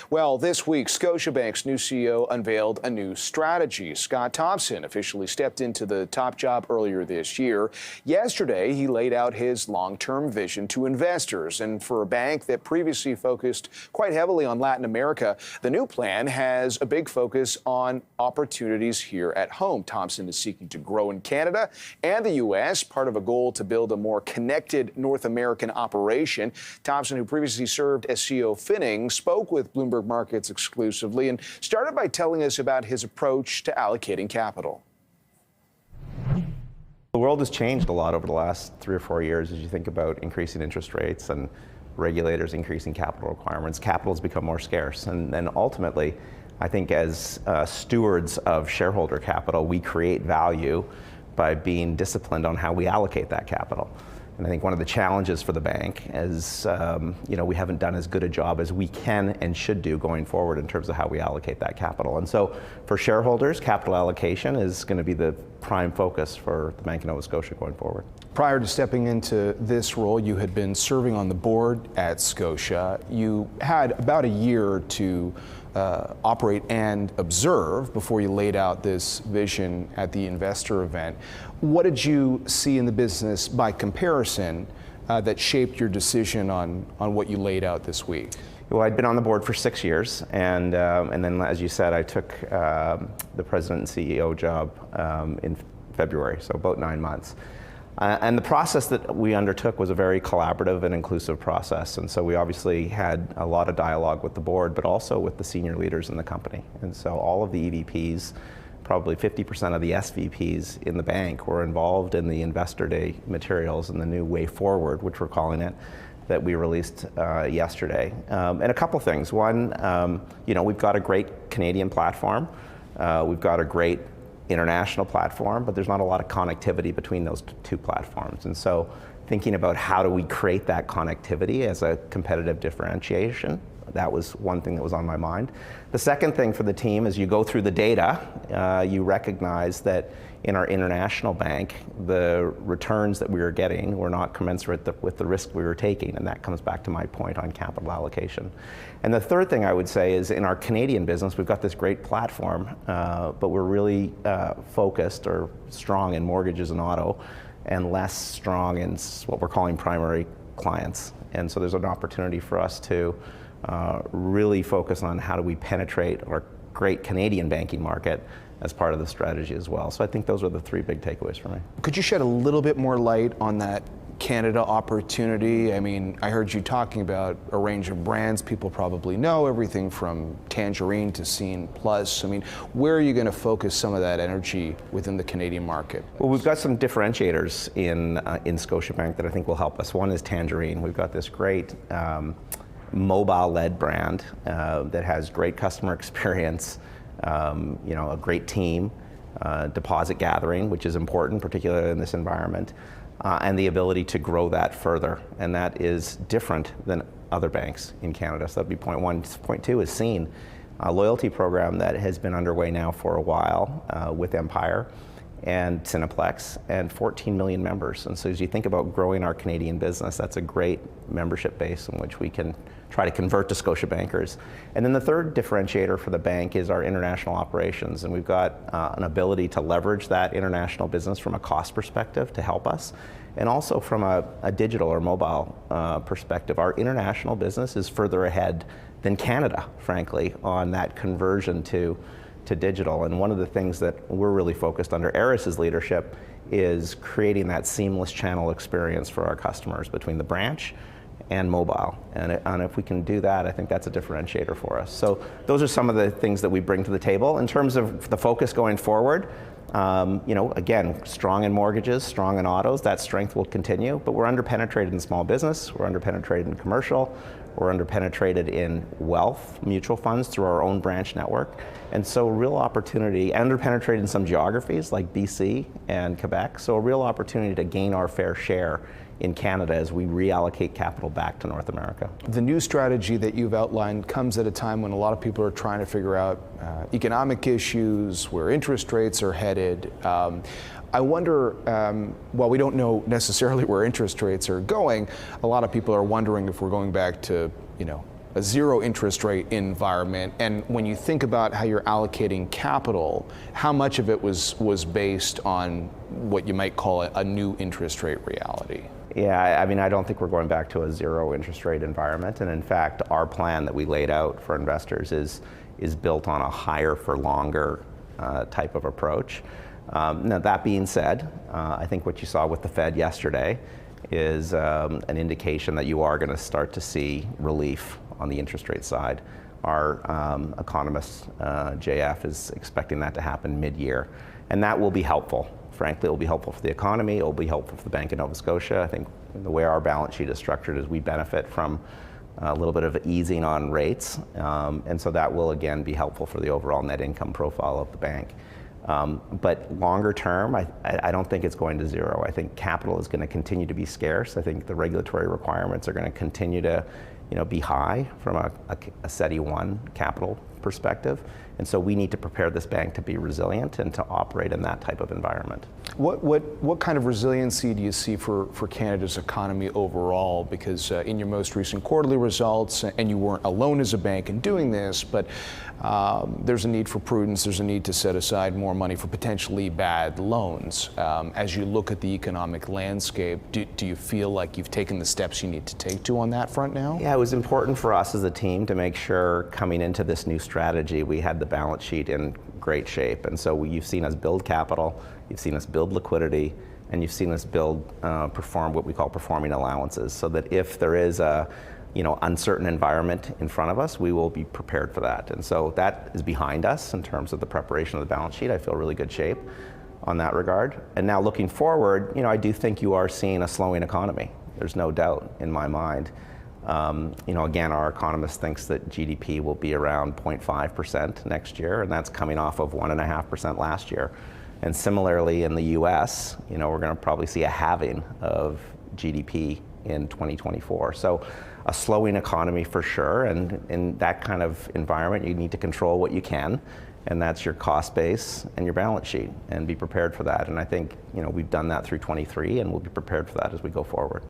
Well, this week, Scotiabank's new CEO unveiled a new strategy. Scott Thomson officially stepped into the top job earlier this year. Yesterday, he laid out his long-term vision to investors. And for a bank that previously focused quite heavily on Latin America, the new plan has a big focus on opportunities here at home. Thomson is seeking to grow in Canada and the U.S., part of a goal to build a more connected North American operation. Thomson, who previously served as CEO of Finning, spoke with Bloomberg Markets exclusively and started by telling us about his approach to allocating capital. The world has changed a lot over the last 3 or 4 years as you think about increasing interest rates and regulators increasing capital requirements. Capital has become more scarce. And then ultimately, I think as stewards of shareholder capital, we create value by being disciplined on how we allocate that capital. And I think one of the challenges for the bank is, we haven't done as good a job as we can and should do going forward in terms of how we allocate that capital. And so for shareholders, capital allocation is going to be the prime focus for the Bank of Nova Scotia going forward. Prior to stepping into this role, you had been serving on the board at Scotia. You had about a year to operate and observe before you laid out this vision at the investor event. What did you see in the business by comparison that shaped your decision on what you laid out this week? Well, I'd been on the board for 6 years, and then, as you said, I took the president and CEO job in February, so about 9 months. And the process that we undertook was a very collaborative and inclusive process. And so we obviously had a lot of dialogue with the board, but also with the senior leaders in the company. And so all of the EVPs, probably 50% of the SVPs in the bank were involved in the Investor Day materials and the new way forward, which we're calling it, that we released yesterday. And a couple things. One, we've got a great Canadian platform. We've got a great international platform, but there's not a lot of connectivity between those two platforms. And so thinking about how do we create that connectivity as a competitive differentiation, that was one thing that was on my mind. The second thing for the team is you go through the data, you recognize that in our international bank, the returns that we were getting were not commensurate with the risk we were taking, and that comes back to my point on capital allocation. And the third thing I would say is in our Canadian business, we've got this great platform, but we're really focused or strong in mortgages and auto, and less strong in what we're calling primary clients. And so there's an opportunity for us to really focus on how do we penetrate our great Canadian banking market as part of the strategy as well. So I think those are the 3 big takeaways for me. Could you shed a little bit more light on that Canada opportunity? I mean, I heard you talking about a range of brands people probably know, everything from Tangerine to Scene Plus. I mean, where are you going to focus some of that energy within the Canadian market? Well, we've got some differentiators in Scotiabank that I think will help us. One is Tangerine. We've got this great mobile-led brand that has great customer experience, a great team, deposit gathering, which is important, particularly in this environment, and the ability to grow that further. And that is different than other banks in Canada. So that'd be point one. Point two is Scene, a loyalty program that has been underway now for a while with Empire and Cineplex, and 14 million members. And so as you think about growing our Canadian business, that's a great membership base in which we can try to convert to Scotiabankers. And then the third differentiator for the bank is our international operations. And we've got an ability to leverage that international business from a cost perspective to help us. And also from a digital or mobile perspective, our international business is further ahead than Canada, frankly, on that conversion to digital. And one of the things that we're really focused under Aris's leadership is creating that seamless channel experience for our customers between the branch and mobile. And if we can do that, I think that's a differentiator for us. So those are some of the things that we bring to the table. In terms of the focus going forward, again, strong in mortgages, strong in autos, that strength will continue, but we're underpenetrated in small business, we're underpenetrated in commercial, we're underpenetrated in wealth, mutual funds through our own branch network. And so a real opportunity, underpenetrated in some geographies like BC and Quebec, so a real opportunity to gain our fair share in Canada as we reallocate capital back to North America. The new strategy that you've outlined comes at a time when a lot of people are trying to figure out economic issues, where interest rates are headed. I wonder, while we don't know necessarily where interest rates are going, a lot of people are wondering if we're going back to, a zero interest rate environment. And when you think about how you're allocating capital, how much of it was based on what you might call a new interest rate reality? Yeah, I mean, I don't think we're going back to a zero interest rate environment. And in fact, our plan that we laid out for investors is built on a higher for longer type of approach. Now, that being said, I think what you saw with the Fed yesterday is an indication that you are going to start to see relief on the interest rate side. Our economist, JF, is expecting that to happen mid-year. And that will be helpful. Frankly, it will be helpful for the economy. It will be helpful for the Bank of Nova Scotia. I think the way our balance sheet is structured is we benefit from a little bit of easing on rates. And so that will, again, be helpful for the overall net income profile of the bank. But longer term, I don't think it's going to zero. I think capital is going to continue to be scarce. I think the regulatory requirements are going to continue to be high from a SETI 1 capital perspective. And so we need to prepare this bank to be resilient and to operate in that type of environment. What kind of resiliency do you see for Canada's economy overall? Because in your most recent quarterly results, and you weren't alone as a bank in doing this, but there's a need for prudence, there's a need to set aside more money for potentially bad loans. As you look at the economic landscape, do you feel like you've taken the steps you need to take to on that front now? Yeah, it was important for us as a team to make sure coming into this new strategy, we had the balance sheet in great shape. And so you've seen us build capital, you've seen us build liquidity, and you've seen us perform what we call performing allowances, so that if there is a uncertain environment in front of us, we will be prepared for that. And so that is behind us in terms of the preparation of the balance sheet. I feel really good shape on that regard. And now looking forward, I do think you are seeing a slowing economy. There's no doubt in my mind. Again, our economist thinks that GDP will be around 0.5% next year, and that's coming off of 1.5% last year. And similarly in the US, we're going to probably see a halving of GDP in 2024. So a slowing economy for sure, and in that kind of environment, you need to control what you can, and that's your cost base and your balance sheet, and be prepared for that. And I think, we've done that through 23, and we'll be prepared for that as we go forward.